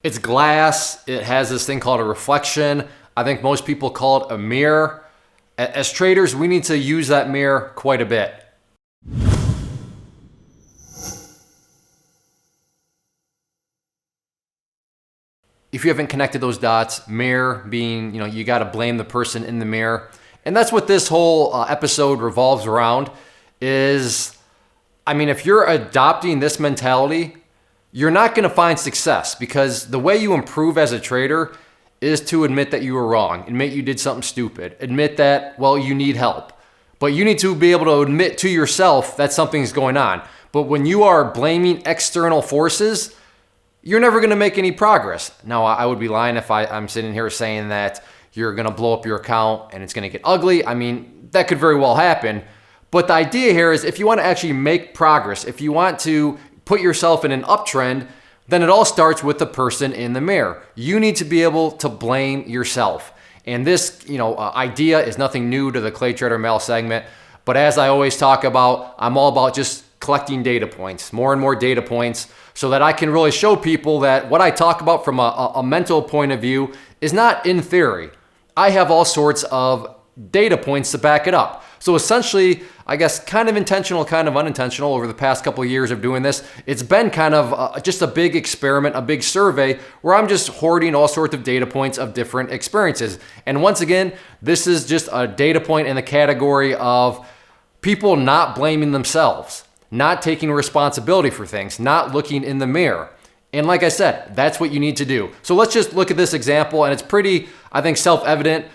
It's glass. It has this thing called a reflection. I think most people call it a mirror. As traders, we need to use that mirror quite a bit. If you haven't connected those dots, mirror being, you got to blame the person in the mirror. And that's what this whole episode revolves around is, if you're adopting this mentality, you're not going to find success, because the way you improve as a trader is to admit that you were wrong, admit you did something stupid, admit that, you need help. But you need to be able to admit to yourself that something's going on. But when you are blaming external forces, you're never going to make any progress. Now, I would be lying if I'm sitting here saying that you're going to blow up your account and it's going to get ugly. That could very well happen. But the idea here is, if you want to actually make progress, if you want to put yourself in an uptrend, then it all starts with the person in the mirror. You need to be able to blame yourself. And this, idea is nothing new to the ClayTrader Mail segment. But as I always talk about, I'm all about just collecting data points, more and more data points, so that I can really show people that what I talk about from a mental point of view is not in theory. I have all sorts of data points to back it up. So essentially, I guess kind of intentional, kind of unintentional, over the past couple of years of doing this, it's been kind of just a big experiment, a big survey where I'm just hoarding all sorts of data points of different experiences. And once again, this is just a data point in the category of people not blaming themselves, not taking responsibility for things, not looking in the mirror. And like I said, that's what you need to do. So let's just look at this example, and it's pretty, I think, self-evident,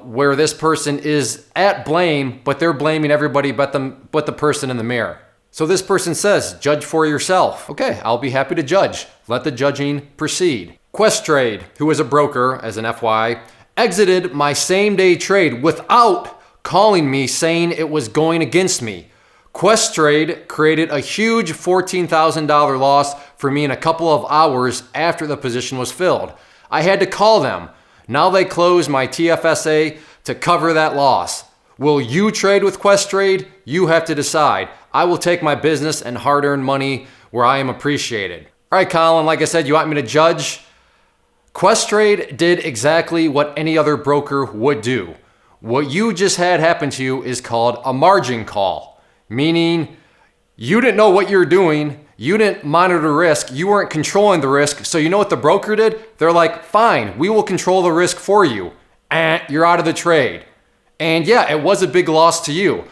where this person is at blame, but they're blaming everybody but the person in the mirror. So this person says, judge for yourself. Okay, I'll be happy to judge. Let the judging proceed. ClayTrader, who is a broker, as an FYI, exited my same-day trade without calling me saying it was going against me. ClayTrader created a huge $14,000 loss for me in a couple of hours after the position was filled. I had to call them. Now they closed my TFSA to cover that loss. Will you trade with ClayTrader? You have to decide. I will take my business and hard-earned money where I am appreciated. All right, Colin, like I said, you want me to judge? ClayTrader did exactly what any other broker would do. What you just had happen to you is called a margin call, meaning you didn't know what you were doing. You didn't monitor risk. You weren't controlling the risk. So you know what the broker did? They're like, fine, we will control the risk for you. And you're out of the trade. And yeah, it was a big loss to you.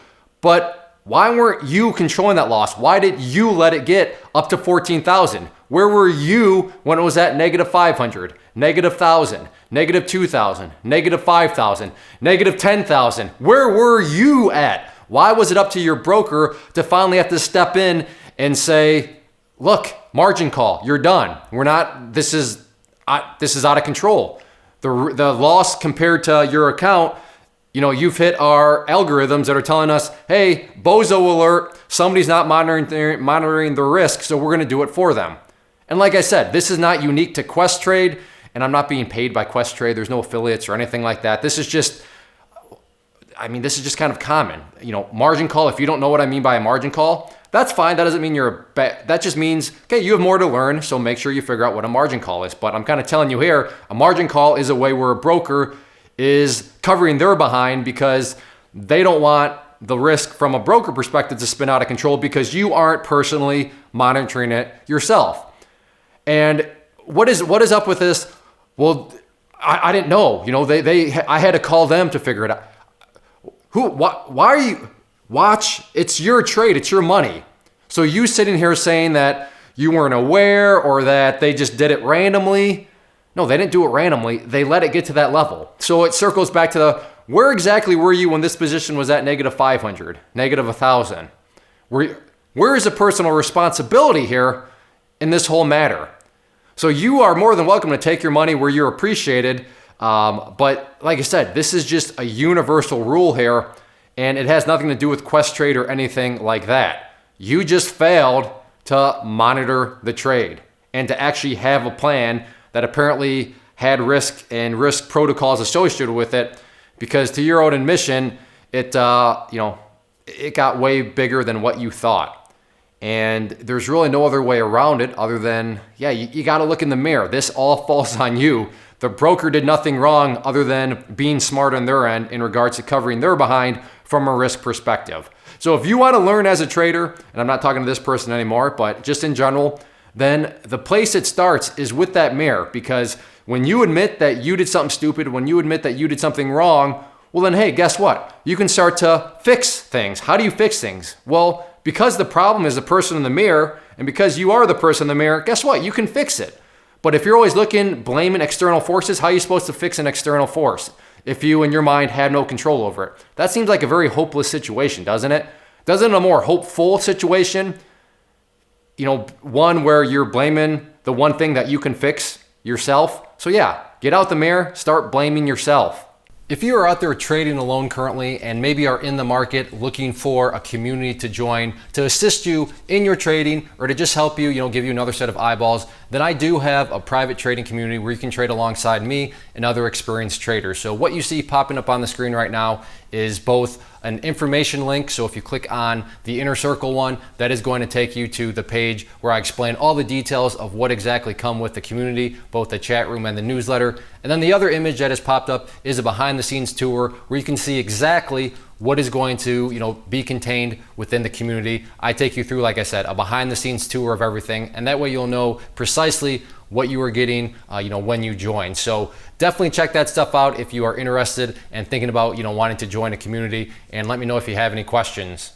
But why weren't you controlling that loss? Why did you let it get up to 14,000? Where were you when it was at negative 500, negative 1,000, negative 2,000, negative 5,000, negative 10,000? Where were you at? Why was it up to your broker to finally have to step in and say, look, margin call, you're done. This is out of control. The loss compared to your account, you've hit our algorithms that are telling us, hey, bozo alert, somebody's not monitoring the risk, so we're gonna do it for them. And like I said, this is not unique to ClayTrader, and I'm not being paid by ClayTrader. There's no affiliates or anything like that. This is just kind of common. Margin call, if you don't know what I mean by a margin call, that's fine. That doesn't mean that just means, okay, you have more to learn, so make sure you figure out what a margin call is. But I'm kind of telling you here, a margin call is a way where a broker is covering their behind because they don't want the risk from a broker perspective to spin out of control because you aren't personally monitoring it yourself. And what is up with this? Well, I didn't know. I had to call them to figure it out. Why are you... Watch, it's your trade, it's your money. So you sitting here saying that you weren't aware or that they just did it randomly. No, they didn't do it randomly. They let it get to that level. So it circles back to where exactly were you when this position was at negative 500, negative 1,000? Where is the personal responsibility here in this whole matter? So you are more than welcome to take your money where you're appreciated. But like I said, this is just a universal rule here. And it has nothing to do with ClayTrader or anything like that. You just failed to monitor the trade and to actually have a plan that apparently had risk and risk protocols associated with it, because to your own admission, it got way bigger than what you thought. And there's really no other way around it other than, yeah, you got to look in the mirror. This all falls on you. The broker did nothing wrong other than being smart on their end in regards to covering their behind from a risk perspective. So if you want to learn as a trader, and I'm not talking to this person anymore, but just in general, then the place it starts is with that mirror. Because when you admit that you did something stupid, when you admit that you did something wrong, well then, hey, guess what? You can start to fix things. How do you fix things? Well, because the problem is the person in the mirror, and because you are the person in the mirror, guess what? You can fix it. But if you're always blaming external forces, how are you supposed to fix an external force if you, in your mind, have no control over it? That seems like a very hopeless situation, doesn't it? Doesn't a more hopeful situation, one where you're blaming the one thing that you can fix yourself? So yeah, get out the mirror, start blaming yourself. If you are out there trading alone currently and maybe are in the market looking for a community to join to assist you in your trading or to just help you, give you another set of eyeballs, then I do have a private trading community where you can trade alongside me and other experienced traders. So what you see popping up on the screen right now is both an information link. So if you click on the inner circle one, that is going to take you to the page where I explain all the details of what exactly come with the community, both the chat room and the newsletter. And then the other image that has popped up is a behind the scenes tour where you can see exactly what is going to be contained within the community. I take you through, like I said, a behind the scenes tour of everything, and that way you'll know precisely what you are getting when you join. So definitely check that stuff out if you are interested and thinking about wanting to join a community, and let me know if you have any questions.